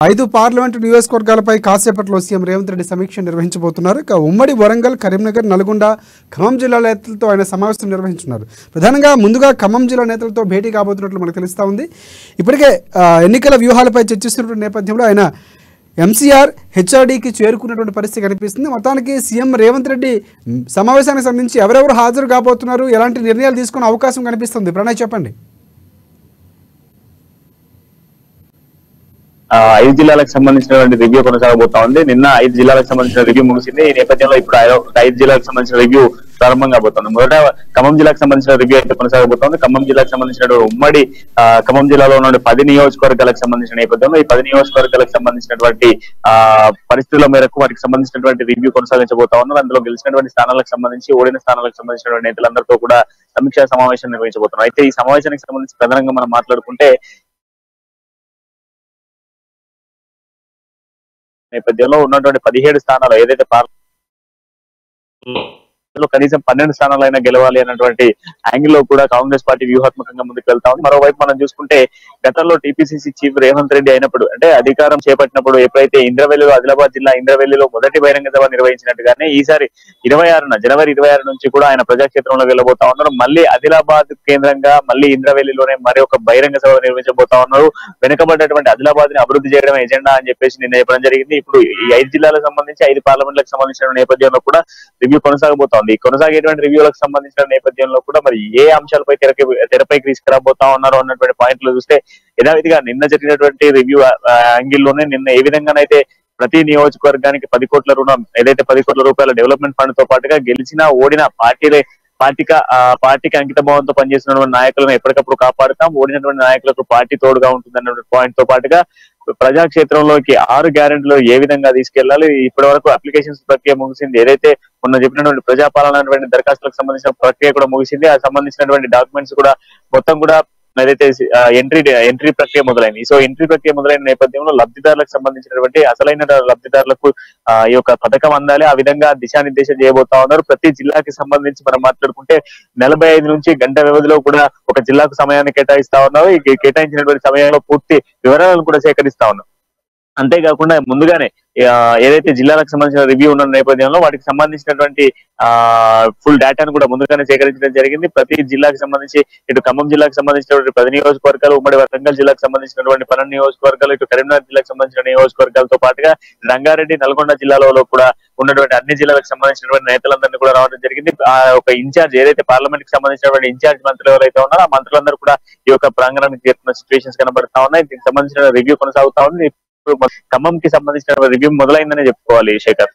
5 parliament నియోజకవర్గాలపై కాసేపట్లో CM Revanth Reddy సమీక్ష నిర్వహించబోతున్నారు. ఇక ఉమ్మడి వరంగల్, కరీంనగర్, నల్గొండ, ఖమ్మం జిల్లా నేతలతో ఆయన సమావేశం నిర్వహించున్నారు. ప్రధానంగా ముందుగా ఖమ్మం జిల్లా నేతలతో భేటీ కాబోతున్నట్లు మనకు తెలుస్తూ ఉంది. ఇప్పటికే ఎన్నికల వ్యూహాలపై చర్చిస్తున్నటువంటి నేపథ్యంలో ఆయన ఎంసీఆర్ హెచ్ఆర్డీకి చేరుకున్నటువంటి పరిస్థితి కనిపిస్తుంది. మొత్తానికి సీఎం రేవంత్ రెడ్డి సమావేశానికి సంబంధించి ఎవరెవరు హాజరు కాబోతున్నారు, ఎలాంటి నిర్ణయాలు తీసుకునే అవకాశం కనిపిస్తుంది? ప్రణయ్ చెప్పండి. 5 జిల్లాలకు సంబంధించినటువంటి రివ్యూ కొనసాగబోతా ఉంది. నిన్న 5 జిల్లాలకు సంబంధించిన రివ్యూ ముగిసింది. ఈ నేపథ్యంలో ఇప్పుడు 5 జిల్లాలకు సంబంధించిన రివ్యూ ప్రారంభం కాబోతుంది. మొదట ఖమ్మం జిల్లాకు సంబంధించిన రివ్యూ అయితే కొనసాగబోతోంది. ఖమ్మం జిల్లాకు సంబంధించిన ఉమ్మడి ఖమ్మం జిల్లాలో ఉన్న 10 నియోజకవర్గాలకు సంబంధించిన నేపథ్యంలో ఈ 10 నియోజకవర్గాలకు సంబంధించినటువంటి పరిస్థితుల మేరకు వాటికి సంబంధించినటువంటి రివ్యూ కొనసాగించబోతా ఉన్నారు. అందులో గెలిచినటువంటి స్థానాలకు సంబంధించి, ఓడిన స్థానాలకు సంబంధించినటువంటి నేతలందరితో కూడా సమీక్షా సమావేశం నిర్వహించబోతున్నారు. అయితే ఈ సమావేశానికి సంబంధించి ప్రధానంగా మనం మాట్లాడుకుంటే నేపథ్యంలో ఉన్నటువంటి 17 స్థానాలు ఏదైతే కనీసం 12 స్థానాలైనా గెలవాలి అన్నటువంటి యాంగిల్ లో కూడా కాంగ్రెస్ పార్టీ వ్యూహాత్మకంగా ముందుకు వెళ్తా ఉంది. మరోవైపు మనం చూసుకుంటే గతంలో టీపీసీసీ చీఫ్ రేవంత్ రెడ్డి అయినప్పుడు, అంటే అధికారం చేపట్టినప్పుడు ఎప్పుడైతే ఇంద్రవెల్లిలో, ఆదిలాబాద్ జిల్లా ఇంద్రవెల్లిలో మొదటి బహిరంగ సభ నిర్వహించినట్టుగానే ఈసారి జనవరి 26 నుంచి కూడా ఆయన ప్రజాక్షేత్రంలో వెళ్ళబోతా ఉన్నారు. మళ్ళీ ఆదిలాబాద్ కేంద్రంగా మళ్ళీ ఇంద్రవెల్లిలోనే మరి ఒక బహిరంగ సభ నిర్వహించబోతా ఉన్నారు. వెనుకబడ్డటువంటి ఆదిలాబాద్ ని అభివృద్ధి చేయడం ఎజెండా అని చెప్పేసి నిన్న చెప్పడం జరిగింది. ఇప్పుడు ఈ 5 జిల్లాలకు సంబంధించి 5 పార్లమెంట్లకు సంబంధించిన నేపథ్యంలో కూడా రివ్యూ కొనసాగబోతా ఉంది. కొనసాగేటువంటి రివ్యూలకు సంబంధించిన నేపథ్యంలో కూడా మరి ఏ అంశాలపై తెరపైకి తీసుకురాబోతా ఉన్నారు అన్నటువంటి పాయింట్లు చూస్తే యథావిధిగా నిన్న జరిగినటువంటి రివ్యూ యాంగిల్ లోనే నిన్న ఏ విధంగానైతే ప్రతి నియోజకవర్గానికి 10 కోట్ల రుణం, ఏదైతే 10 కోట్ల రూపాయల డెవలప్మెంట్ ఫండ్ తో పాటుగా గెలిచినా ఓడిన పార్టీకి అంకిత భావంతో పనిచేస్తున్నటువంటి నాయకులను ఎప్పటికప్పుడు కాపాడుతాం, ఓడినటువంటి నాయకులకు పార్టీ తోడుగా ఉంటుందన్న పాయింట్ తో పాటుగా ప్రజాక్షేత్రంలోకి 6 గ్యారెంటీలు ఏ విధంగా తీసుకెళ్లాలి, ఇప్పటి వరకు అప్లికేషన్స్ ప్రక్రియ ముగిసింది, ఏదైతే మొన్న చెప్పినటువంటి ప్రజాపాలన దరఖాస్తులకు సంబంధించిన ప్రక్రియ కూడా ముగిసింది, ఆ సంబంధించినటువంటి డాక్యుమెంట్స్ కూడా మొత్తం కూడా ఏదైతే ఎంట్రీ ప్రక్రియ మొదలైంది. సో ఎంట్రీ ప్రక్రియ మొదలైన నేపథ్యంలో లబ్ధిదారులకు సంబంధించినటువంటి అసలైన లబ్ధిదారులకు ఈ యొక్క పథకం అందాలి, ఆ విధంగా దిశానిర్దేశం చేయబోతా ఉన్నారు. ప్రతి జిల్లాకి సంబంధించి మనం మాట్లాడుకుంటే 45 నుంచి గంట వ్యవధిలో కూడా ఒక జిల్లాకు సమయాన్ని కేటాయిస్తా ఉన్నారు. ఈ కేటాయించినటువంటి సమయంలో పూర్తి వివరాలను కూడా సేకరిస్తా ఉన్నారు. అంతేకాకుండా ముందుగానే ఏదైతే జిల్లాలకు సంబంధించిన రివ్యూ ఉన్న నేపథ్యంలో వాటికి సంబంధించినటువంటి ఫుల్ డేటాను కూడా ముందుగానే సేకరించడం జరిగింది. ప్రతి జిల్లాకు సంబంధించి ఇటు ఖమ్మం జిల్లాకు సంబంధించినటువంటి 10 నియోజకవర్గాలు, ఉమ్మడి వరంగల్ జిల్లాకు సంబంధించినటువంటి 12 నియోజకవర్గాలు, ఇటు కరీంనగర్ జిల్లాకు సంబంధించిన నియోజకవర్గాలతో పాటుగా రంగారెడ్డి, నల్గొండ జిల్లాలో కూడా ఉన్నటువంటి అన్ని జిల్లాలకు సంబంధించినటువంటి నేతలందరినీ కూడా రావడం జరిగింది. ఒక ఇన్ఛార్జ్, ఏదైతే పార్లమెంట్ కి సంబంధించినటువంటి ఇన్ఛార్జ్ మంత్రులు ఎవరైతే ఉన్నారో ఆ మంత్రులందరూ కూడా ఈ యొక్క ప్రాంగణానికి చేరుకున్న సిచ్యువేషన్స్ కనబడతా ఉన్నాయి. దీనికి సంబంధించిన రివ్యూ కొనసాగుతా ఉంది. ఖమ్మంకి సంబంధించిన రివ్యూ మొదలైందనే చెప్పుకోవాలి శేఖర్.